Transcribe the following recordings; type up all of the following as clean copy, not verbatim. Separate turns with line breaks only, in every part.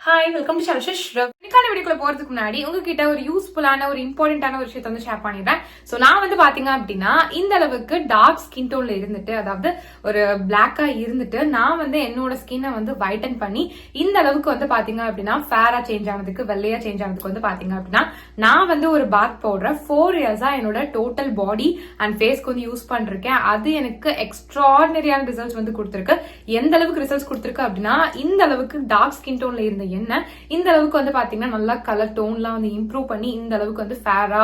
Hi, welcome to ஷல்ஷிஷ். இன்னைக்கான வீடியோக்குள்ள போறதுக்கு முன்னாடி உங்ககிட்ட ஒரு யூஸ்ஃபுல்லான ஒரு இம்பார்ட்டன்டான ஒரு விஷயத்தை வந்து ஷேர் பண்ணிடுறேன். சோ நான் வந்து பாத்தீங்க அப்படின்னா இந்த அளவுக்கு டார்க் ஸ்கின் டோன்ல இருந்துட்டு, அதாவது ஒரு பிளாக்கா இருந்துட்டு நான் வந்து என்னோட ஸ்கின்னை வந்து வைட்டன் பண்ணி இந்த அளவுக்கு வந்து பாத்தீங்க அப்படின்னா ஃபேரா சேஞ்ச் ஆனதுக்கு, வெள்ளையா சேஞ்ச் ஆனதுக்கு வந்து பாத்தீங்க அப்படின்னா நான் வந்து ஒரு பாத் பவுடர் 4 இயர்ஸா என்னோட டோட்டல் பாடி அண்ட் ஃபேஸ்க்கு வந்து யூஸ் பண்ணிருக்கேன். அது எனக்கு எக்ஸ்ட்ராடினரியான ரிசல்ட்ஸ் வந்து கொடுத்துருக்கு. எந்த அளவுக்கு ரிசல்ட்ஸ் கொடுத்துருக்கு அப்படின்னா, இந்த அளவுக்கு டார்க் ஸ்கின் டோன்ல இருந்த என்ன இந்த அளவுக்கு வந்து பாத்தீங்கன்னா நல்லா கலர் டோன்லாம் வந்து இம்ப்ரூவ் பண்ணி இந்த அளவுக்கு வந்து ஃபேரா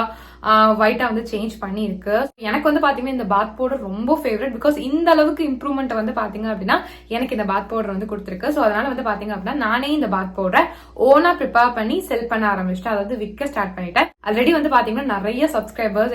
ஒயிட்டா வந்து சேஞ்ச் பண்ணி இருக்கு. எனக்கு வந்து பாத்தீங்கன்னா இந்த பாத் பவுடர் ரொம்ப ஃபேவரட். பிகாஸ் இந்த அளவுக்கு இம்ப்ரூவ்மெண்ட் வந்து பாத்தீங்க அப்படின்னா எனக்கு இந்த பாத் பவுடர் வந்து கொடுத்துருக்கு. சோ அதனால வந்து பாத்தீங்க அப்படின்னா நானே இந்த பாத் பவுடரை ஓனா ப்ரிப்பேர் பண்ணி செல் பண்ண ஆரம்பிச்சிட்டேன். அதாவது விற்க ஸ்டார்ட் பண்ணிட்டேன். ஆல்ரெடி வந்து பாத்தீங்கன்னா நிறைய சப்ஸ்கிரைபர்ஸ்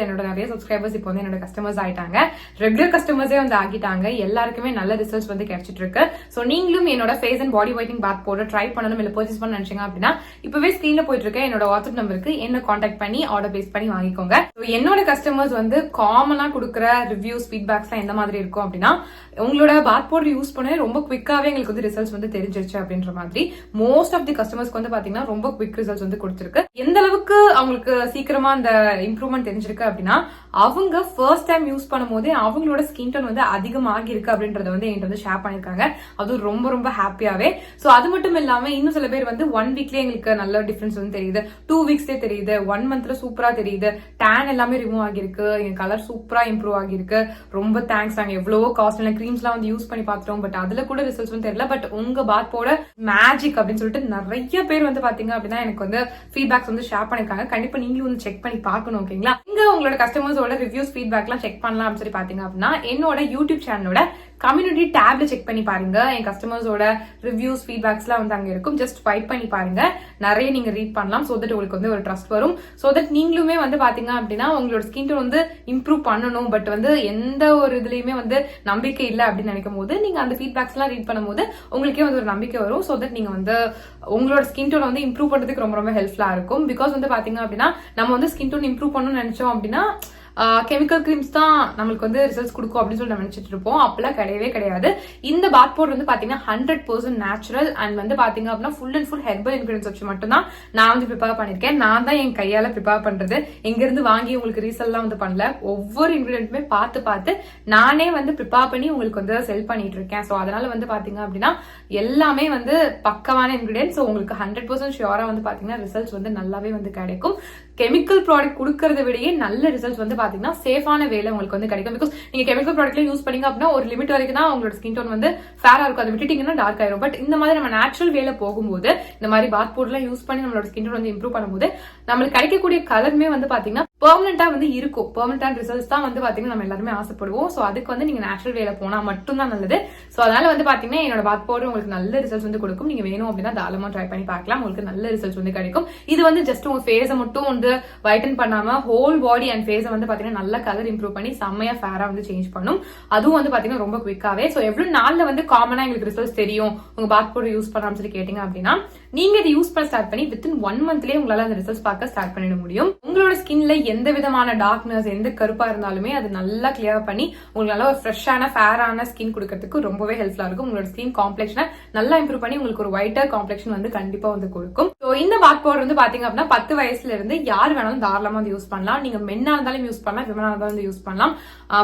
இப்போ வந்து என்னோட கஸ்டமர்ஸ் ஆயிட்டாங்க. ரெகுலர் கஸ்டமர்ஸே வந்து ஆகிட்டாங்க. எல்லாருக்குமே நல்ல ரிசல்ட்ஸ் வந்து கிடைச்சிட்டு இருக்கு. சோ நீங்களும் என்னோட face and body whitening bath powder try பண்ணணும், இல்ல பர்ச்சேஸ் பண்ண நினைச்சீங்க அப்படின்னா இப்பவே ஸ்கிரீன்ல போயிட்டு இருக்க என்னோட வாட்ஸ்அப் நம்பருக்கு என்ன கான்டாக்ட் பண்ணி ஆர்டர் பேஸ் பண்ணி வாங்கிக்கோங்க. என்னோட கஸ்டமர்ஸ் வந்து காமனா கொடுக்குற ரிவ்யூஸ், ஃபீட்பேக்ஸ் எந்த மாதிரி இருக்கும் அப்படின்னா, உங்களோட பாத் பவுடர் யூஸ் பண்ண ரொம்ப குவிக்காவே எங்களுக்கு வந்து ரிசல்ட்ஸ் வந்து தெரிஞ்சிருச்சு அப்படின்ற மாதிரி. மோஸ்ட் ஆஃப் தி கஸ்டமர்ஸ்க்கு வந்து பாத்தீங்கன்னா ரொம்ப குவிக் ரிசல்ட்ஸ் வந்து கொடுத்திருக்கு. எந்த அளவுக்கு அவங்களுக்கு சீக்கிரமா அந்த இம்ப்ரூவ்மெண்ட் தெரிஞ்சிருக்கு அப்படின்னா, அவங்க ஃபர்ஸ்ட் டைம் யூஸ் பண்ணும் போதே அவங்களோட ஸ்கின் டோன் வந்து அதிகமாகி இருக்கு அப்படின்றத வந்து என்கிட்ட வந்து ஷேர் பண்ணிருக்காங்க. அது ரொம்ப ரொம்ப ஹாப்பியாவே. சோ அது மட்டும் இல்லாம இன்னும் சில பேர் வந்து 1 வீக்லயே எங்களுக்கு நல்ல டிஃபரன்ஸ் வந்து தெரியுது, 2 வீக்ஸ்லயே தெரியுது, 1 மந்த்ல சூப்பரா தெரியுது, டேன் எல்லாமே ரிமூவ் ஆகிருக்கு, என் கலர் சூப்பரா இம்ப்ரூவ் ஆகிருக்கு, ரொம்ப தேங்க்ஸ். நாங்க எவ்வளவோ காஸ்ட்லியான கிரீம்ஸ் எல்லாம் வந்து யூஸ் பண்ணி பாத்துட்டோம், பட் அதுல கூட ரிசல்ட்ஸ் வந்து தெரியல. பட் உங்க பாத் போட மேஜிக் அப்படின்னு சொல்லிட்டு நிறைய பேர் வந்து பாத்தீங்க அப்படின்னா எனக்கு வந்து ஃபீட்பேக்ஸ் வந்து ஷேர் பண்ணிருக்காங்க. கண்டிப்பா நீங்களும் வந்து செக் பண்ணி பாக்கணும். ஓகேங்களா? இங்க உங்களோட கஸ்டமர்ஸோட ரிவ்யூஸ், ஃபீட்பேக் எல்லாம் செக் பண்ணலாம் அப்படின்னு சொல்லி பாத்தீங்க அப்படின்னா என்னோட யூடியூப் சேனலோட கம்யூனிட்டி டேப்ல செக் பண்ணி பாருங்க. என் கஸ்டமர்ஸோட ரிவ்யூஸ், ஃபீட்பேக்ஸ் எல்லாம் வந்து அங்க இருக்கும். ஜஸ்ட் ஸ்வைப் பண்ணி பாருங்க. நிறைய நீங்க ரீட் பண்ணலாம். சோ தட் உங்களுக்கு வந்து ஒரு ட்ரஸ்ட் வரும். சோ தட் நீங்களுமே வந்து பாத்தீங்க அப்படின்னா உங்களோட ஸ்கின் டோன் வந்து இம்ப்ரூவ் பண்ணணும், பட் வந்து எந்த ஒரு இதுலயுமே வந்து நம்பிக்கை இல்லை அப்படின்னு நினைக்கும் போது நீங்க அந்த ஃபீட்பேக்ஸ் எல்லாம் ரீட் பண்ணும்போது உங்களுக்கே வந்து ஒரு நம்பிக்கை வரும். சோ தட் நீங்க வந்து உங்களோட ஸ்கின் டோன் வந்து இம்ப்ரூவ் பண்றதுக்கு ரொம்ப ரொம்ப ஹெல்ப்ஃபுல்லா இருக்கும். பிகாஸ் வந்து பாத்தீங்க அப்படின்னா நம்ம வந்து ஸ்கின் டோன் இம்ப்ரூவ் பண்ணணும்னு நினைச்சோம் அப்படின்னா கெமிக்கல் கிரீம்ஸ் தான் நம்மளுக்கு வந்து ரிசல்ட்ஸ் கொடுக்கும் அப்படின்னு சொல்லி நினைச்சிட்டு இருப்போம். அப்பெல்லாம் கிடையவே கிடையாது. இந்த பாத் பவுடர் வந்து பாத்தீங்கன்னா 100% நேச்சுரல் அண்ட் வந்து பாத்தீங்க அப்படின்னா full and full herbal ingredients வச்சு மட்டும் தான் நான் வந்து ப்ரிப்பேர் பண்ணிருக்கேன். நான் தான் என் கையால ப்ரிப்பேர் பண்றது. எங்க இருந்து வாங்கி உங்களுக்கு ரீசெல்லாம் வந்து பண்ணல. ஒவ்வொரு இன்கிரியன்ட்டுமே பார்த்து நானே வந்து ப்ரிப்பேர் பண்ணி உங்களுக்கு வந்து செல் பண்ணிட்டு இருக்கேன். சோ அதனால வந்து பாத்தீங்க அப்படின்னா எல்லாமே வந்து பக்கமான இன்கிரியன்ஸ். ஸோ உங்களுக்கு 100% ஷியோரா வந்து பாத்தீங்கன்னா ரிசல்ட்ஸ் வந்து நல்லாவே வந்து கிடைக்கும். கெமிக்கல் ப்ராடக்ட் கொடுக்கறத விடையே நல்ல ரிசல்ட்ஸ் வந்து பாத்தீங்கன்னா சேஃபான வேலை உங்களுக்கு வந்து கிடைக்கும். பிகாஸ் நீங்க கெமிக்கல் ப்ராடக்ட்ல யூஸ் பண்ணீங்க அப்படின்னா ஒரு லிமிட் வரைக்கும் தான் உங்களோட ஸ்கின் டோன் வந்து ஃபேரா இருக்கும். அதை விட்டுட்டீங்கன்னா டார்க் ஆயிரும். பட் இந்த மாதிரி நம்ம நேச்சுரல் வேலை போகும்போது, இந்த மாதிரி பாத் பவுடர்லாம் யூஸ் பண்ணி நம்மளோட ஸ்கின் டோன் வந்து இம்ப்ரூவ் பண்ணும்போது நம்மளுக்கு கிடைக்கக்கூடிய கலருமே வந்து பாத்தீங்கன்னா பெர்மனண்டா வந்து இருக்கும். பெர்மனன்டான ரிசல்ட்ஸ் தான் வந்து பாத்தீங்கன்னா நம்ம எல்லாருமே ஆசைப்படுவோம். சோ அதுக்கு வந்து நீங்க நேச்சுரல் வேலை போனா மட்டும் தான் நல்லது. சோ அதனால வந்து பாத்தீங்கன்னா என்னோட பாத் பவுடர் உங்களுக்கு நல்ல ரிசல்ட்ஸ் வந்து கொடுக்கும். நீங்க வேணும் அப்படின்னா தாராளமா ட்ரை பண்ணி பார்க்கலாம். உங்களுக்கு நல்ல ரிசல்ட்ஸ் வந்து கிடைக்கும். இது வந்து ஜஸ்ட் உங்க ஃபேஸை மட்டும் வந்து வைட்டன் பண்ணாம ஹோல் பாடி அண்ட் ஃபேஸை வந்து பாத்தீங்கன்னா நல்ல கலர் இம்ப்ரூவ் பண்ணி செம்மையா ஃபேரா வந்து சேஞ்ச் பண்ணும். அதுவும் வந்து பாத்தீங்கன்னா ரொம்ப குவிக்காவே. சோ எவ்வளவு நாள்ல வந்து காமனா எங்களுக்கு ரிசல்ட்ஸ் தெரியும் உங்க பாத் பவுடர் யூஸ் பண்ணாம சொல்லி கேட்டீங்க அப்படின்னா, நீங்க இதை யூஸ் பண்ண ஸ்டார்ட் பண்ணி வித்தின் 1 மந்த்லயே உங்களால அந்த ரிசல்ட்ஸ் பார்க்க ஸ்டார்ட் பண்ணிட முடியும். உங்களோட ஸ்கின்ல எந்த விதமான டார்க்னஸ், எந்த கருப்பா இருந்தாலுமே அது நல்லா கிளியர் பண்ணி உங்களுக்கு நல்ல ஒரு ஃப்ரெஷ்ஷான ஃபேரான ஸ்கின் கொடுக்கறதுக்கு ரொம்பவே ஹெல்ப்ஃபுல்லா இருக்கும். உங்களோட ஸ்கின் காம்ப்ளெக்ஷனை நல்லா இம்ப்ரூவ் பண்ணி உங்களுக்கு ஒரு ஒயிட்டர் காம்ப்ளெக்ஷன் வந்து கண்டிப்பா வந்து கொடுக்கும். சோ இந்த பாத் பவுடர் வந்து பாத்தீங்க அப்படின்னா 10 வயசுல இருந்து யார் வேணாலும் தாராளமா வந்து யூஸ் பண்ணலாம். நீங்க மென்னா இருந்தாலும் யூஸ் பண்ணலாம், விமனா இருந்தாலும் யூஸ் பண்ணலாம்.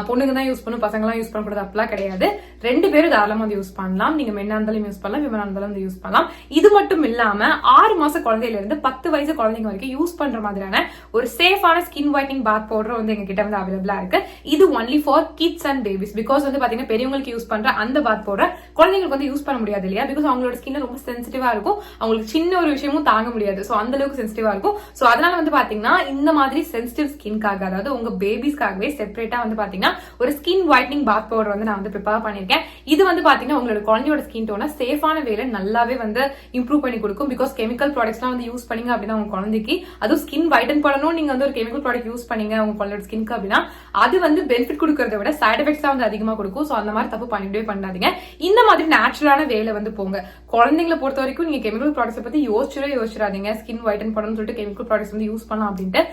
பொண்ணுங்க தான் யூஸ் பண்ணும், பசங்க எல்லாம் யூஸ் பண்ணக்கூடாது அப்படிலாம் கிடையாது. 2 பேரும் தாராளமா வந்து யூஸ் பண்ணலாம். நீங்க மென்னா இருந்தாலும் யூஸ் பண்ணலாம், விமனா இருந்தாலும் வந்து யூஸ் பண்ணலாம். இது மட்டும் இல்லாம 6 மாச குழந்தையில இருந்து 10 வயசு குழந்தைங்க வரைக்கும் யூஸ் பண்ற மாதிரியான ஒரு சேஃபான ஸ்கின் ஒயிட்னிங் பாத் பவுடர் வந்து எங்க கிட்ட வந்து அவைலபிளா இருக்கு. இது only for kids and babies. Because வந்து பாத்தீங்கன்னா பெரியவங்களுக்கு யூஸ் பண்ற அந்த பாத் பவுடர் குழந்தைங்களுக்கு வந்து யூஸ் பண்ண முடியாது இல்லையா? பிகாஸ் அவங்களோட ஸ்கின் ரொம்ப சென்சிட்டிவா இருக்கும். அவங்களுக்கு சின்ன ஒரு விஷயமும் தாங்க முடியாது. சோ அந்த அளவுக்கு சென்சிட்டிவா இருக்கும். சோ அதனால வந்து பாத்தீங்கன்னா இந்த மாதிரி சென்சிட்டிவ் ஸ்கின்காக, அதாவது உங்க பேபிஸ்க்காகவே செப்பரேட்டா வந்து பாத்தீங்கன்னா ஒரு ஸ்கின் ஒயிட்னிங் பாத் பவுடர் வந்து நான் வந்து ப்ரிப்பேர் பண்ணிருக்கேன். இது வந்து பாத்தீங்கன்னா உங்களோட குழந்தையோட ஸ்கின் டோனை சேஃபான வேலை நல்லாவே வந்து இம்ப்ரூவ் பண்ணி கொடுக்கும். பிகாஸ் கெமிக்கல் ப்ராடக்ட்ஸ் வந்து யூஸ் பண்ணீங்க அப்படின்னா உங்க குழந்தைக்கு, அதுவும் ஸ்கின் வைட்டன் பண்ணணும் நீங்க வந்து ஒரு கெமிக்கல் ப்ராடக்ட் யூஸ் பண்ணீங்க உங்க குழந்தையோட ஸ்கின்க்கு அப்படின்னா அது வந்து பெனிஃபிட் கொடுக்கறத விட சைட் எஃபெக்ட்ஸ் தான் வந்து அதிகமா கொடுக்கும். சோ அந்த மாதிரி தப்பு பண்ணிட்டே பண்ணாதீங்க. இந்த மாதிரி நேச்சுரலான வேலை வந்து போங்க. குழந்தைங்களை பொறுத்த வரைக்கும் நீங்க கெமிக்கல் ப்ராடக்ட்ஸ் பத்தி யோசிச்சிடாதீங்க. ஸ்கின் வைட்டன் பண்ணணும்னு சொல்லிட்டு கெமிக்கல் ப்ராடக்ட்ஸ் வந்து யூஸ் பண்ணலாம் அப்படின்ட்டு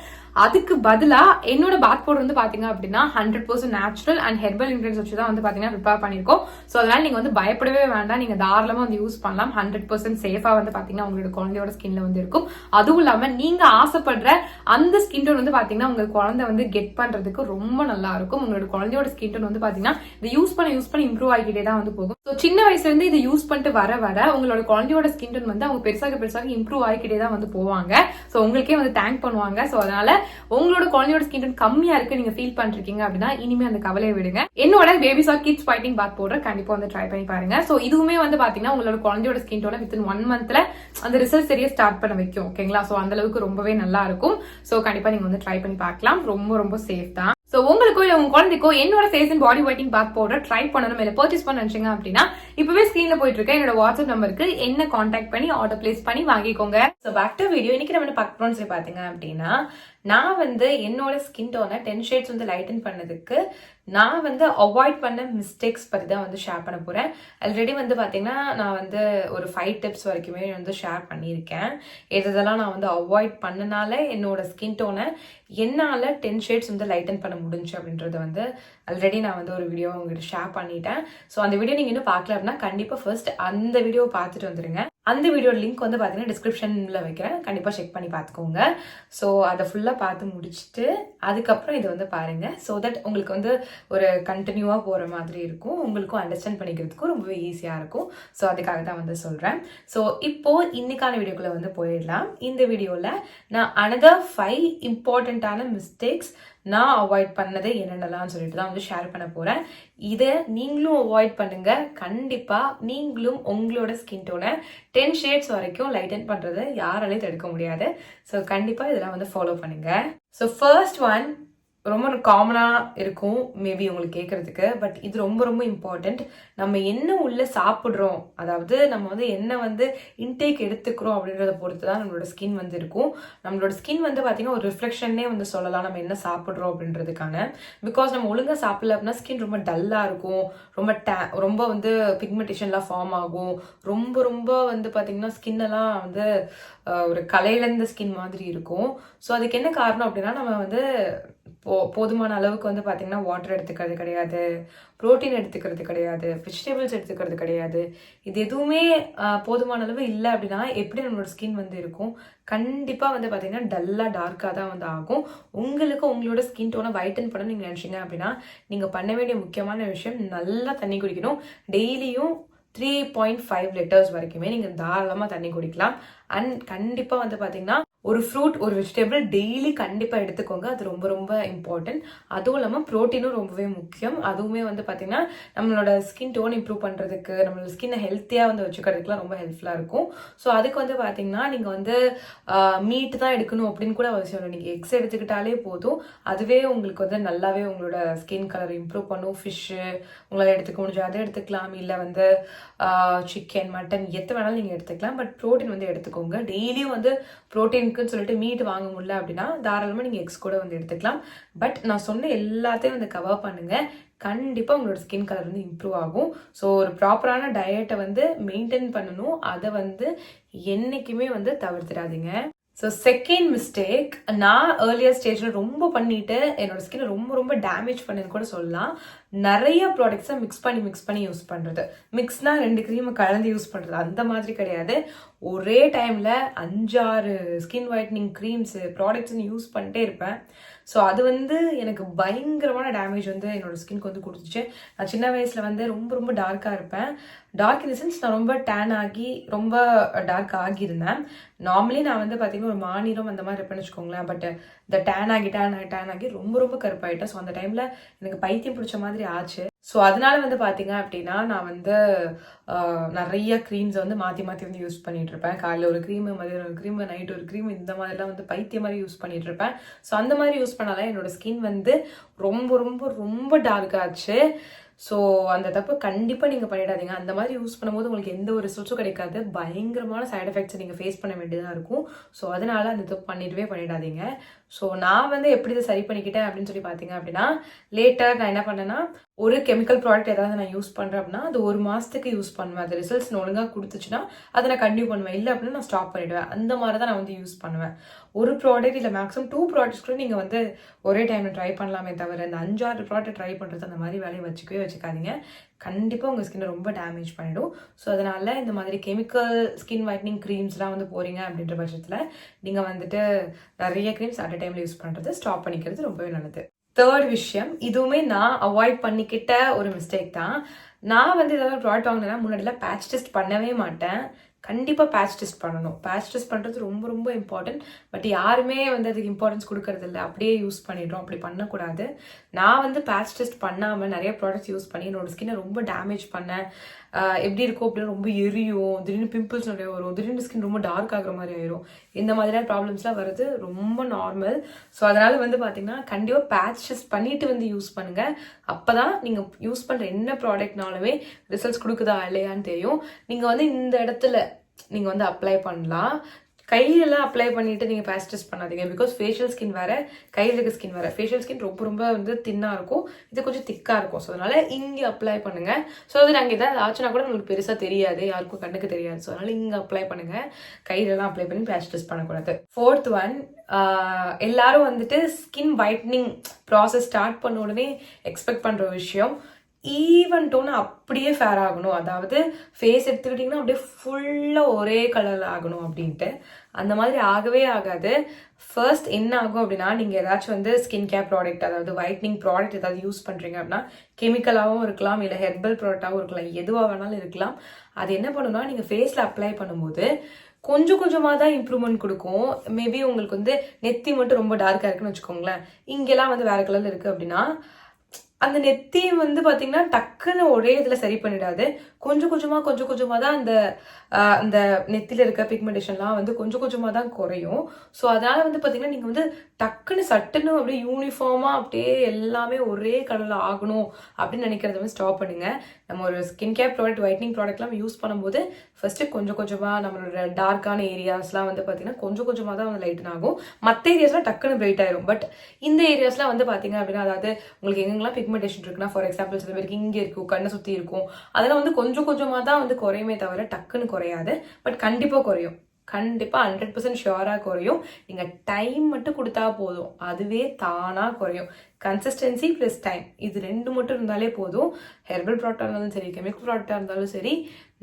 அதுக்கு பதிலா என்னோட பாத் பவுடர் வந்து பாத்தீங்க அப்படின்னா 100% நேச்சுரல் அண்ட் ஹெர்பல் இன்கிரியன்ஸ் வச்சு தான் வந்து பாத்தீங்கன்னா ப்ரிப்பேர் பண்ணிருக்கோம். சோ அதனால நீங்க வந்து பயப்படவே வேண்டாம், நீங்க தாராளமா வந்து யூஸ் பண்ணலாம். 100% சேஃபா வந்து பாத்தீங்கன்னா உங்களோட குழந்தையோட ஸ்கின்ல வந்து இருக்கும். அதுவும் இல்லாம நீங்க ஆசைப்படுற அந்த ஸ்கின் டோன் வந்து பாத்தீங்கன்னா உங்க குழந்தை வந்து கெட் பண்றதுக்கு ரொம்ப நல்லா இருக்கும். உங்களோட குழந்தையோட ஸ்கின் டோன் வந்து பாத்தீங்கன்னா இதை யூஸ் பண்ண இம்ப்ரூவ் ஆகிட்டே தான் வந்து போகும். ஸோ சின்ன வயசுல இருந்து இதை யூஸ் பண்ணிட்டு வர உங்களோட குழந்தையோட ஸ்கின் டோன் வந்து அவங்க பெருசாக இம்ப்ரூவ் ஆகிக்கிட்டே தான் வந்து போவாங்க. ஸோ உங்களுக்கே வந்து தேங்க் பண்ணுவாங்க. ஸோ அதனால உங்களோட குழந்தையோட ஸ்கின் டோன் கம்மியா இருக்கு நீங்க ஃபீல் பண்ணிருக்கீங்க அப்படின்னா இனிமே அந்த கவலையை விடுங்க. என்னோட பேபிஸ் ஆர் கிட்ஸ் ஃபைட்டிங் பாத் பவுடர் கண்டிப்பா வந்து ட்ரை பண்ணி பாருங்க. ஸோ இதுவுமே வந்து பாத்தீங்கன்னா உங்களோட குழந்தையோட ஸ்கின் டோனை வித்தின் 1 மந்த்ல அந்த ரிசல்ட் சரியா ஸ்டார்ட் பண்ண வைக்கும். ஓகேங்களா? ஸோ அந்த அளவுக்கு ரொம்பவே நல்லா இருக்கும். ஸோ கண்டிப்பா நீங்க வந்து ட்ரை பண்ணி பார்க்கலாம். ரொம்ப ரொம்ப சேஃப் தான். சோ உங்களுக்கோ இல்ல உங்க குழந்தைக்கோ என்னோட face and body whitening bath powder try பண்ணணும் இல்ல பர்ச்சேஸ் பண்ண நினைச்சீங்க அப்படின்னா இப்பவே ஸ்கிரீன்ல போயிட்டு இருக்க என்னோட வாட்ஸ்அப் நம்பருக்கு என்ன கான்டாக்ட் பண்ணி ஆர்டர் பிளேஸ் பண்ணி வாங்கிக்கோங்க. So back to video. இன்னைக்கு நம்ம பார்க்க போறோம்னு சொல்லி பாத்தீங்க அப்படின்னா நான் வந்து என்னோட ஸ்கின் டோனை 10 ஷேட்ஸ் வந்து லைட்டன் பண்ணதுக்கு நான் வந்து அவாய்ட் பண்ண மிஸ்டேக்ஸ் பத்தி தான் வந்து ஷேர் பண்ண போறேன். ஆல்ரெடி வந்து பாத்தீங்கன்னா நான் வந்து ஒரு 5 டிப்ஸ் வரைக்குமே வந்து ஷேர் பண்ணியிருக்கேன். இதெல்லாம் நான் வந்து அவாய்ட் பண்ணனால என்னோட ஸ்கின் டோனை என்னால 10 ஷேட்ஸ் வந்து லைட்டன் பண்ண முடிஞ்சு அப்படின்றத வந்து ஆல்ரெடி நான் வந்து ஒரு வீடியோ உங்ககிட்ட ஷேர் பண்ணிட்டேன். ஸோ அந்த வீடியோ நீங்க இன்னும் பார்க்கல அப்படின்னா கண்டிப்பா ஃபர்ஸ்ட் அந்த வீடியோவை பார்த்துட்டு வந்துருங்க. அந்த வீடியோ லிங்க் வந்து பாத்தீங்கன்னா டிஸ்கிரிப்ஷன்ல வைக்கிறேன், கண்டிப்பா செக் பண்ணி பார்த்துக்கோங்க. ஸோ அதை ஃபுல்லா பார்த்து முடிச்சுட்டு அதுக்கப்புறம் இதை வந்து பாருங்க. ஸோ தட் உங்களுக்கு வந்து ஒரு கண்டினியூவா போற மாதிரி இருக்கும், உங்களுக்கும் அண்டர்ஸ்டாண்ட் பண்ணிக்கிறதுக்கும் ரொம்பவே ஈஸியா இருக்கும். ஸோ அதுக்காக தான் வந்து சொல்றேன். ஸோ இப்போ இன்னைக்கான வீடியோக்குள்ள வந்து போயிடலாம். இந்த வீடியோல நான் another 5 இம்பார்ட்டன்டான மிஸ்டேக்ஸ் நான் அவாய்ட் பண்ணது என்னென்னலாம் சொல்லிட்டு தான் வந்து ஷேர் பண்ண போறேன். இதை நீங்களும் அவாய்ட் பண்ணுங்க. கண்டிப்பா நீங்களும் உங்களோட ஸ்கின் டோனை 10 ஷேட்ஸ் வரைக்கும் லைட்டன் பண்றதை யாராலையும் தடுக்க முடியாது. ஸோ கண்டிப்பா இதெல்லாம் வந்து ஃபாலோ பண்ணுங்க. ஸோ ஃபர்ஸ்ட் ஒன் ரொம்ப காமனா இருக்கும் மேபி உங்களுக்கு கேட்கறதுக்கு, பட் இது ரொம்ப ரொம்ப இம்பார்ட்டன்ட். நம்ம என்ன உள்ள சாப்பிட்றோம், அதாவது நம்ம வந்து என்ன வந்து இன்டேக் எடுத்துக்கிறோம் அப்படின்றத பொறுத்து தான் நம்மளோட ஸ்கின் வந்து இருக்கும். நம்மளோட ஸ்கின் வந்து பார்த்தீங்கன்னா ஒரு ரிஃப்ளெக்ஷனே வந்து சொல்லலாம் நம்ம என்ன சாப்பிட்றோம் அப்படின்றதுக்கான. பிகாஸ் நம்ம ஒழுங்காக சாப்பிடல அப்படின்னா ஸ்கின் ரொம்ப டல்லாக இருக்கும், ரொம்ப வந்து பிக்மெண்டேஷன்லாம் ஃபார்ம் ஆகும், ரொம்ப வந்து பார்த்தீங்கன்னா ஸ்கின் எல்லாம் வந்து ஒரு கலையிலந்த ஸ்கின் மாதிரி இருக்கும். ஸோ அதுக்கு என்ன காரணம் அப்படின்னா நம்ம வந்து போதுமான அளவுக்கு வந்து பார்த்தீங்கன்னா வாட்டர் எடுத்துக்கிறது கிடையாது, ப்ரோட்டீன் எடுத்துக்கிறது கிடையாது, வெஜிடபிள்ஸ் எடுத்துக்கிறது கிடையாது. இது எதுவுமே போதுமான அளவு இல்லை அப்படின்னா எப்படி நம்மளோட ஸ்கின் வந்து இருக்கும்? கண்டிப்பாக வந்து பார்த்தீங்கன்னா டல்லாக டார்க்காக தான் வந்து ஆகும். உங்களுக்கு உங்களோட ஸ்கின் டோனை வைட்டன் பண்ண நீங்கள் நினச்சிங்க அப்படின்னா நீங்கள் பண்ண வேண்டிய முக்கியமான விஷயம் நல்லா தண்ணி குடிக்கணும். டெய்லியும் 3.5 லிட்டர்ஸ் வரைக்குமே நீங்கள் தாராளமாக தண்ணி குடிக்கலாம். அண்ட் கண்டிப்பாக வந்து பார்த்தீங்கன்னா ஒரு ஃப்ரூட் ஒரு வெஜிடபிள் டெய்லி கண்டிப்பாக எடுத்துக்கோங்க. அது ரொம்ப ரொம்ப இம்பார்ட்டன்ட். அதுவும் இல்லாமல் ப்ரோட்டீனும் ரொம்பவே முக்கியம். அதுவுமே வந்து பார்த்தீங்கன்னா நம்மளோட ஸ்கின் டோன் இம்ப்ரூவ் பண்ணுறதுக்கு, நம்மளோட ஸ்கின்னை ஹெல்த்தியாக வந்து வச்சுக்கிறதுக்குலாம் ரொம்ப ஹெல்ப்ஃபுல்லாக இருக்கும். ஸோ அதுக்கு வந்து பார்த்தீங்கன்னா நீங்கள் வந்து மீட் தான் எடுக்கணும் அப்படின்னு கூட அவசியம் இல்லை. நீங்கள் எக்ஸ் எடுத்துக்கிட்டாலே போதும், அதுவே உங்களுக்கு வந்து நல்லாவே உங்களோட ஸ்கின் கலர் இம்ப்ரூவ் பண்ணும். ஃபிஷ்ஷு உங்களால் எடுத்துக்க முடிஞ்சு அதை எடுத்துக்கலாம், இல்லை வந்து சிக்கன் மட்டன் எது வேணாலும் நீங்கள் எடுத்துக்கலாம். பட் ப்ரோட்டீன் வந்து எடுத்துக்கோங்க. டெய்லியும் வந்து ப்ரோட்டீன் சொல்லிட்டு மீட் வாங்க முடியல அப்படின்னா தாராளமா நீங்க எக்ஸ் கூட வந்து எடுத்துக்கலாம். பட் நான் சொன்ன எல்லாத்தையும் வந்து கவர் பண்ணுங்க. கண்டிப்பா உங்களோட ஸ்கின் கலர் வந்து இம்ப்ரூவ் ஆகும். ஸோ ஒரு ப்ராப்பரான டயட்டை வந்து மெயின்டைன் பண்ணணும். அதை வந்து என்னைக்குமே வந்து தவிர்த்துடாதீங்க. ஸோ செகண்ட் மிஸ்டேக் நான் ஏர்லியர் ஸ்டேஜில் ரொம்ப பண்ணிட்டு என்னோட ஸ்கின் ரொம்ப டேமேஜ் பண்ணது கூட சொல்லலாம். நிறைய ப்ராடக்ட்ஸை மிக்ஸ் பண்ணி யூஸ் பண்ணுறது. மிக்ஸ்னா 2 க்ரீமை கலந்து யூஸ் பண்ணுறது அந்த மாதிரி கிடையாது. ஒரே டைமில் 5-6 ஸ்கின் ஒயிட்னிங் க்ரீம்ஸு ப்ராடக்ட்ஸ்ன்னு யூஸ் பண்ணிட்டே இருப்பேன். ஸோ அது வந்து எனக்கு பயங்கரமான டேமேஜ் வந்து என்னோட ஸ்கின்க்கு வந்து கொடுத்துச்சு. நான் சின்ன வயசில் வந்து ரொம்ப டார்க்காக இருப்பேன். டார்க் இன் த சென்ஸ் நான் ரொம்ப டேன் ஆகி ரொம்ப டார்க் ஆகியிருந்தேன். நார்மலி நான் வந்து பார்த்தீங்கன்னா ஒரு மாநிலம் அந்த மாதிரி இருப்பேன்னு வச்சுக்கோங்களேன். பட் இந்த டேன் ஆகி ரொம்ப கருப்பாயிட்டேன். ஸோ அந்த டைமில் எனக்கு பைத்தியம் பிடிச்ச மாதிரி ஆச்சு. ஸோ அதனால வந்து பார்த்தீங்க அப்படின்னா நான் வந்து நிறைய க்ரீம்ஸை வந்து மாற்றி வந்து யூஸ் பண்ணிட்டு இருப்பேன். காலையில் ஒரு க்ரீமு, மதியம் ஒரு க்ரீமு, நைட் ஒரு க்ரீம், இந்த மாதிரிலாம் வந்து பைத்தியம் மாதிரி யூஸ் பண்ணிட்டு இருப்பேன். ஸோ அந்த மாதிரி யூஸ் பண்ணாலே என்னோட ஸ்கின் வந்து ரொம்ப டார்க் ஆச்சு. ஸோ அந்த தப்பு கண்டிப்பாக நீங்கள் பண்ணிடாதீங்க. அந்த மாதிரி யூஸ் பண்ணும்போது உங்களுக்கு எந்த ஒரு ரிசல்ட்ஸும் கிடைக்காது. பயங்கரமான சைட் எஃபெக்ட்ஸை நீங்கள் ஃபேஸ் பண்ண வேண்டியதாக இருக்கும். ஸோ அதனால அந்த தப்பு பண்ணிடவே பண்ணிடாதீங்க. ஸோ நான் வந்து எப்படி இதை சரி பண்ணிக்கிட்டேன் அப்படின்னு சொல்லி பார்த்தீங்க அப்படின்னா, லேட்டர் நான் என்ன பண்ணேன்னா, ஒரு கெமிக்கல் ப்ராடக்ட் ஏதாவது நான் யூஸ் பண்ணுறேன் அப்படின்னா அது 1 மாதத்துக்கு யூஸ் பண்ணுவேன். அது ரிசல்ட்ஸ் ஒழுங்காக கொடுத்துச்சுன்னா அதை நான் கண்டினியூ பண்ணுவேன். இல்லை அப்படின்னா நான் ஸ்டாப் பண்ணிவிடுவேன். அந்த மாதிரி தான் நான் வந்து யூஸ் பண்ணுவேன். ஒரு ப்ராடக்ட் இல்லை மேக்ஸிமம் 2 ப்ராடக்ட்ஸ் கூட நீங்கள் வந்து ஒரே டைமில் ட்ரை பண்ணலாமே தவிர இந்த 5-6 ப்ராடக்ட் ட்ரை பண்ணுறது அந்த மாதிரி வேலையை வச்சுக்காதீங்க. கண்டிப்பாக உங்கள் ஸ்கின்னை ரொம்ப டேமேஜ் பண்ணிடும். ஸோ அதனால் இந்த மாதிரி கெமிக்கல் ஸ்கின் ஒயிட்னிங் க்ரீம்ஸ்லாம் வந்து போகிறீங்க அப்படின்ற பட்சத்தில் நீங்கள் வந்துட்டு நிறைய க்ரீம்ஸ் அட் அ டைமில் யூஸ் பண்ணுறது ஸ்டாப் பண்ணிக்கிறது ரொம்பவே நல்லது. 3rd விஷயம், இதுவுமே நான் அவாய்ட் பண்ணிக்கிட்ட ஒரு மிஸ்டேக் தான். நான் வந்து ஏதாவது ப்ராடக்ட் வாங்கினேன்னா முன்னாடிலாம் பேட்ச் டெஸ்ட் பண்ணவே மாட்டேன். கண்டிப்பாக பேட்ச் டெஸ்ட் பண்ணணும். பேட்ச் டெஸ்ட் பண்ணுறது ரொம்ப ரொம்ப இம்பார்ட்டன்ட். பட் யாருமே வந்து அதுக்கு இம்பார்ட்டன்ஸ் கொடுக்கறது இல்லை, அப்படியே யூஸ் பண்ணிடுறோம். அப்படி பண்ணக்கூடாது. நான் வந்து பேட்ச் டெஸ்ட் பண்ணாமல் நிறைய ப்ராடக்ட்ஸ் யூஸ் பண்ணி என்னோட ஸ்கின்னை ரொம்ப டேமேஜ் பண்ணேன். எப்படி இருக்கும் அப்படின்னா ரொம்ப எரியும், திடீர்னு பிம்பிள்ஸ் நிறைய வரும், திடீர்னு ஸ்கின் ரொம்ப டார்க் ஆகிற மாதிரி ஆயிரும். இந்த மாதிரியான ப்ராப்ளம்ஸ்லாம் வருது ரொம்ப நார்மல். ஸோ அதனால் வந்து பார்த்தீங்கன்னா கண்டிப்பாக பேட்ச் டெஸ்ட் பண்ணிட்டு வந்து யூஸ் பண்ணுங்கள். அப்போ தான் நீங்கள் யூஸ் பண்ணுற என்ன ப்ராடக்ட்னாலுமே ரிசல்ட்ஸ் கொடுக்குதா இல்லையான்னு தெரியும். நீங்கள் வந்து இந்த இடத்துல நீங்கள் வந்து அப்ளை பண்ணலாம். கையிலலாம் அப்ளை பண்ணிட்டு நீங்கள் பேட்ச் டெஸ்ட் பண்ணாதீங்க. பிகாஸ் ஃபேஷியல் ஸ்கின் வேறு, கையில் இருக்க ஸ்கின் வேறு. ஃபேஷியல் ஸ்கின் ரொம்ப ரொம்ப வந்து தின்னாக இருக்கும், இது கொஞ்சம் திக்காக இருக்கும். ஸோ அதனால் இங்கே அப்ளை பண்ணுங்கள். ஸோ அது நாங்கள் எதாவது ஆச்சுன்னா கூட உங்களுக்கு பெருசாக தெரியாது, யாருக்கும் கண்ணுக்கு தெரியாது. ஸோ அதனால் இங்கே அப்ளை பண்ணுங்கள். கையிலலாம் அப்ளை பண்ணி பேட்ச் டெஸ்ட் பண்ணக்கூடாது. 4th ஒன், எல்லாரும் வந்துட்டு ஸ்கின் ஒயிட்னிங் ப்ராசஸ் ஸ்டார்ட் பண்ண உடனே எக்ஸ்பெக்ட் பண்ணுற விஷயம் ஈவன் டோன் அப்படியே ஃபேர் ஆகணும். அதாவது ஃபேஸ் எடுத்துக்கிட்டிங்கன்னா அப்படியே ஃபுல்லாக ஒரே கலரில் ஆகணும் அப்படின்ட்டு. அந்த மாதிரி ஆகவே ஆகாது. ஃபர்ஸ்ட் என்ன ஆகும் அப்படின்னா, நீங்கள் ஏதாச்சும் வந்து ஸ்கின் கேர் ப்ராடக்ட், அதாவது ஒயிட்னிங் ப்ராடக்ட் ஏதாவது யூஸ் பண்ணுறீங்க அப்படின்னா, கெமிக்கலாகவும் இருக்கலாம், இல்லை ஹெர்பல் ப்ராடக்டாகவும் இருக்கலாம், எதுவாக வேணாலும் இருக்கலாம். அது என்ன பண்ணுன்னா, நீங்கள் ஃபேஸில் அப்ளை பண்ணும்போது கொஞ்சம் கொஞ்சமாக தான் இம்ப்ரூவ்மெண்ட் கொடுக்கும். மேபி உங்களுக்கு வந்து நெத்தி மட்டும் ரொம்ப டார்க்காக இருக்குன்னு வச்சுக்கோங்களேன், இங்கெல்லாம் வந்து வேறு கலரில் இருக்குது அப்படின்னா அந்த நெத்தி வந்து பார்த்தீங்கன்னா டக்குன்னு ஒரே இதில் சரி பண்ணிடாது. கொஞ்சம் கொஞ்சமாக தான் அந்த நெத்தியில் இருக்க பிக்மெண்டேஷன்லாம் வந்து கொஞ்சம் கொஞ்சமாக தான் குறையும். ஸோ அதனால் வந்து பார்த்தீங்கன்னா நீங்கள் வந்து டக்குன்னு சட்டுன்னு அப்படியே யூனிஃபார்மாக அப்படியே எல்லாமே ஒரே கலரில் ஆகணும் அப்படின்னு நினைக்கிறத வந்து ஸ்டாப் பண்ணுங்கள். நம்ம ஒரு ஸ்கின் கேர் ப்ராடக்ட், ஒயிட்னிங் ப்ராடக்ட்லாம் யூஸ் பண்ணும்போது ஃபஸ்ட்டு கொஞ்சம் கொஞ்சமாக நம்மளோட டார்க்கான ஏரியாஸ்லாம் வந்து பார்த்தீங்கன்னா கொஞ்சம் கொஞ்சமாக தான் வந்து லைட்டன் ஆகும். மற்ற ஏரியாஸ்லாம் டக்குன்னு பிரைட் ஆயிரும். பட் இந்த ஏரியாஸ்லாம் வந்து பார்த்தீங்க அப்படின்னா, அதாவது உங்களுக்கு எங்கெங்கெல்லாம் பிக்மெண்டேஷன் இருக்குன்னா, ஃபார் எக்ஸாம்பிள் சில பேருக்கு இங்கே இருக்கும், கண்ணை சுற்றி இருக்கும், அதெல்லாம் வந்து கொஞ்சம் கொஞ்சமாக தான் வந்து குறையுமே தவிர டக்குன்னு குறையாது. பட் கண்டிப்பாக குறையும். கண்டிப்பாக 100% ஷியோராக குறையும். நீங்கள் டைம் மட்டும் கொடுத்தா போதும், அதுவே தானாக குறையும். கன்சிஸ்டன்சி ப்ளஸ் டைம், இது 2 மட்டும் இருந்தாலே போதும். ஹெர்பல் ப்ராடக்டாக இருந்தாலும் சரி, கெமிக்கல் ப்ராடக்டாக இருந்தாலும் சரி,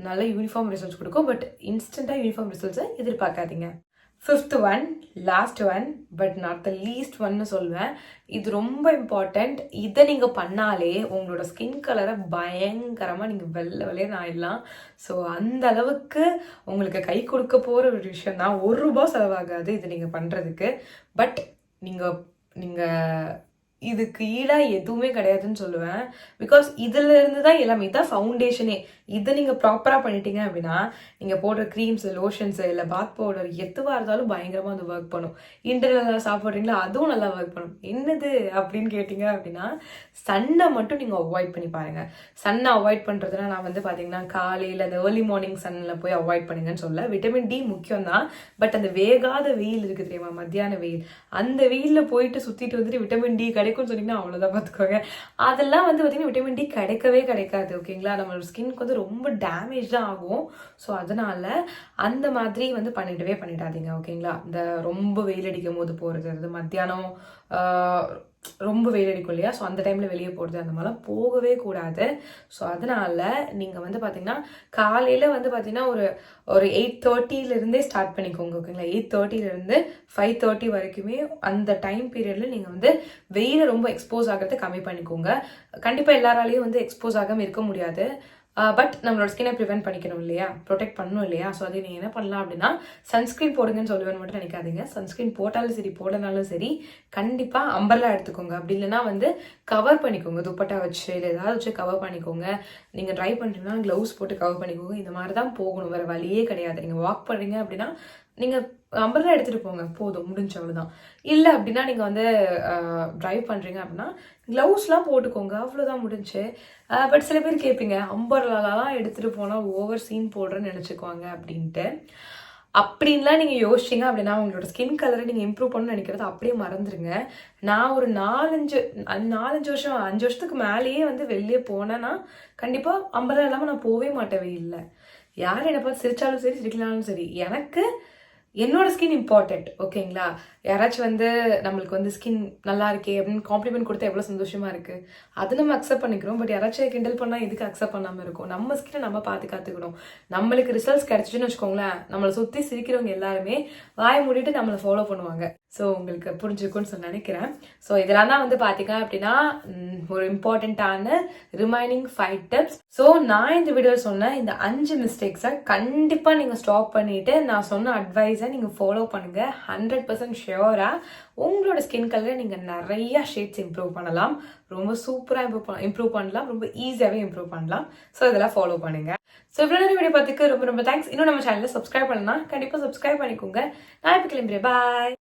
நல்ல யூனிஃபார்ம் ரிசல்ட்ஸ் கொடுக்கும். பட் இன்ஸ்டண்ட்டாக யூனிஃபார்ம் ரிசல்ட்ஸை எதிர்பார்க்காதீங்க. 5th one, last one, but not the least ஒன்னு சொல்வேன். இது ரொம்ப இம்பார்ட்டண்ட். இதை நீங்கள் பண்ணாலே உங்களோட ஸ்கின் கலரை பயங்கரமாக நீங்கள் வெள்ளையே ஆயிடலாம். ஸோ அந்த அளவுக்கு உங்களுக்கு கை கொடுக்க போகிற ஒரு விஷயம் தான். ₹1 செலவாகாது இது நீங்கள் பண்ணுறதுக்கு. பட் நீங்கள் இதுக்கு ஈடாக எதுவுமே கிடையாதுன்னு சொல்லுவேன். பிகாஸ் இதில் இருந்து தான் எல்லாமே, இதுதான் ஃபவுண்டேஷனே. இதை நீங்கள் ப்ராப்பராக பண்ணிட்டீங்க அப்படின்னா நீங்கள் போடுற க்ரீம்ஸு, லோஷன்ஸு, இல்லை பாத் பவுடர் எதுவாக இருந்தாலும் பயங்கரமாக அது ஒர்க் பண்ணும். இன்டர்னலாக சாப்பிட்றீங்களா, அதுவும் நல்லா ஒர்க் பண்ணும். என்னது அப்படின்னு கேட்டிங்க அப்படின்னா, சன்னை மட்டும் நீங்கள் அவாய்ட் பண்ணி பாருங்கள். சன்னை அவாய்ட் பண்ணுறதுனா நான் வந்து பார்த்தீங்கன்னா காலையில் அந்த ஏர்லி மார்னிங் சன்னில் போய் அவாய்ட் பண்ணுங்கன்னு சொல்ல. விட்டமின் டி முக்கியம் தான். பட் அந்த வேகாத வெயில் இருக்குது தெரியுமா, மத்தியான வெயில், அந்த வெயிலில் போயிட்டு சுற்றிட்டு வந்துட்டு விட்டமின் டி கிடைக்கும்னு சொன்னீங்கன்னா அவ்வளோதான் பார்த்துக்கோங்க. அதெல்லாம் வந்து பார்த்தீங்கன்னா விட்டமின் டி கிடைக்காது. ஓகேங்களா, நம்மளோட ஸ்கின்க்கு வந்து ரொம்ப டேமேஜ் தான் ஆகும். ஸோ அதனால அந்த மாதிரி வந்து பண்ணிடாதீங்க. ஓகேங்களா, இந்த ரொம்ப வெயில் அடிக்கும் போது போகிறது, அது மத்தியானம் ரொம்ப வெயில் அடிக்கும் இல்லையா, ஸோ அந்த டைமில் வெளியே போகிறது, அந்த மாதிரிலாம் போகவே கூடாது. ஸோ அதனால நீங்கள் வந்து பார்த்தீங்கன்னா காலையில் வந்து பார்த்தீங்கன்னா ஒரு 8:30 ஸ்டார்ட் பண்ணிக்கோங்க. ஓகேங்களா, 8:30 5:30 வரைக்குமே அந்த டைம் பீரியடில் நீங்கள் வந்து வெயில ரொம்ப எக்ஸ்போஸ் ஆகிறத கம்மி பண்ணிக்கோங்க. கண்டிப்பாக எல்லாராலையும் வந்து எக்ஸ்போஸ் ஆகாமல் இருக்க முடியாது. பட் நம்மளோட ஸ்கினை ப்ரிவென்ட் பண்ணிக்கணும் இல்லையா, ப்ரொடெக்ட் பண்ணணும் இல்லையா. ஸோ அது நீங்கள் என்ன பண்ணலாம் அப்படின்னா, சன்ஸ்க்ரீன் போடுங்கன்னு சொல்லுவேன்னு மட்டும் நினைக்காதீங்க. சன்ஸ்க்ரீன் போட்டாலும் சரி போடனாலும் சரி கண்டிப்பாக அம்பர்லா எடுத்துக்கோங்க. அப்படி இல்லைன்னா வந்து கவர் பண்ணிக்கோங்க, துப்பட்டா வச்சு இல்லை ஏதாவது வச்சு கவர் பண்ணிக்கோங்க. நீங்கள் ட்ரை பண்ணுறீங்கன்னா க்ளவுஸ் போட்டு கவர் பண்ணிக்கோங்க. இந்த மாதிரி தான் போகணும், வேறு வழியே கிடையாது. நீங்கள் வாக் பண்ணுறீங்க அப்படின்னா நீங்கள் அம்பர்லா எடுத்துகிட்டு போங்க, போதும், முடிஞ்ச அவ்வளோதான். இல்லை அப்படின்னா நீங்கள் வந்து ட்ரைவ் பண்ணுறீங்க அப்படின்னா க்ளவுஸ்லாம் போட்டுக்கோங்க, அவ்வளோதான், முடிஞ்சு. பட் சில பேர் கேட்பீங்க, அம்பர்லாலாம் எடுத்துகிட்டு போனால் ஓவர் சீன் போடுறேன்னு நினச்சிக்குவாங்க அப்படின்ட்டு. அப்படின்லாம் நீங்க யோசிச்சீங்க அப்படின்னா உங்களோட ஸ்கின் கலரை நீங்க இம்ப்ரூவ் பண்ணணும்னு நினைக்கிறத அப்படியே மறந்துருங்க. நான் ஒரு 4-5 வருஷம் 5 வருஷத்துக்கு மேலேயே வந்து வெளியே போனேன்னா கண்டிப்பா அம்பரா இல்லாம நான் போவே மாட்டேன் வெயில்ல. யார் என்னை பார்த்து சிரிச்சாலும் சரி சிரிக்கலாலும் சரி எனக்கு என்னோட ஸ்கின் இம்பார்ட்டன்ட். ஓகேங்களா? யாராச்சும் வந்து நம்மளுக்கு வந்து ஸ்கின் நல்லா இருக்கே அப்படின்னு காம்ப்ளிமெண்ட் கொடுத்தா எவ்வளோ சந்தோஷமா இருக்கு. அது நம்ம அக்செப்ட் பண்ணிக்கிறோம். பட் யாராச்சும் கிண்டல் பண்ணா எதுக்கு அக்செப்ட் பண்ணாமல் இருக்கும்? நம்ம ஸ்கினை நம்ம காத்துக்கணும். நம்மளுக்கு ரிசல்ட்ஸ் கிடைச்சிச்சுன்னு வச்சுக்கோங்களேன், நம்மளை சுற்றி சிரிக்கிறவங்க எல்லாருமே வாய மூடிட்டு நம்மளை ஃபாலோ பண்ணுவாங்க. ஸோ உங்களுக்கு புரிஞ்சுக்கும்னு நினைக்கிறேன். ஸோ இதெல்லாம் தான் வந்து பார்த்தீங்க அப்படின்னா ஒரு இம்பார்ட்டண்ட்டான ரிமைனிங் 5 டிப்ஸ். ஸோ நான் இந்த வீடியோ சொன்ன இந்த 5 மிஸ்டேக்ஸை கண்டிப்பாக நீங்கள் ஸ்டாப் பண்ணிட்டு நான் சொன்ன அட்வைஸை நீங்கள் ஃபாலோ பண்ணுங்க. 100% ஷியோரா உங்களோட ஸ்கின் கலரை நீங்கள் நிறைய ஷேட்ஸ் இம்ப்ரூவ் பண்ணலாம். ரொம்ப சூப்பராக இம்ப்ரூவ் பண்ணலாம். ரொம்ப ஈஸியாகவே இம்ப்ரூவ் பண்ணலாம். ஸோ இதெல்லாம் ஃபாலோ பண்ணுங்க. ஸோ இவ்வளோ நேரம் வீடியோ பார்த்துக்கு ரொம்ப ரொம்ப தேங்க்ஸ். இன்னும் நம்ம சேனலில் சப்ஸ்கிரைப் பண்ணலாம், கண்டிப்பாக சப்ஸ்கிரைப் பண்ணிக்கோங்க. நான் இப்போ கிளம்புறேன். பாய்.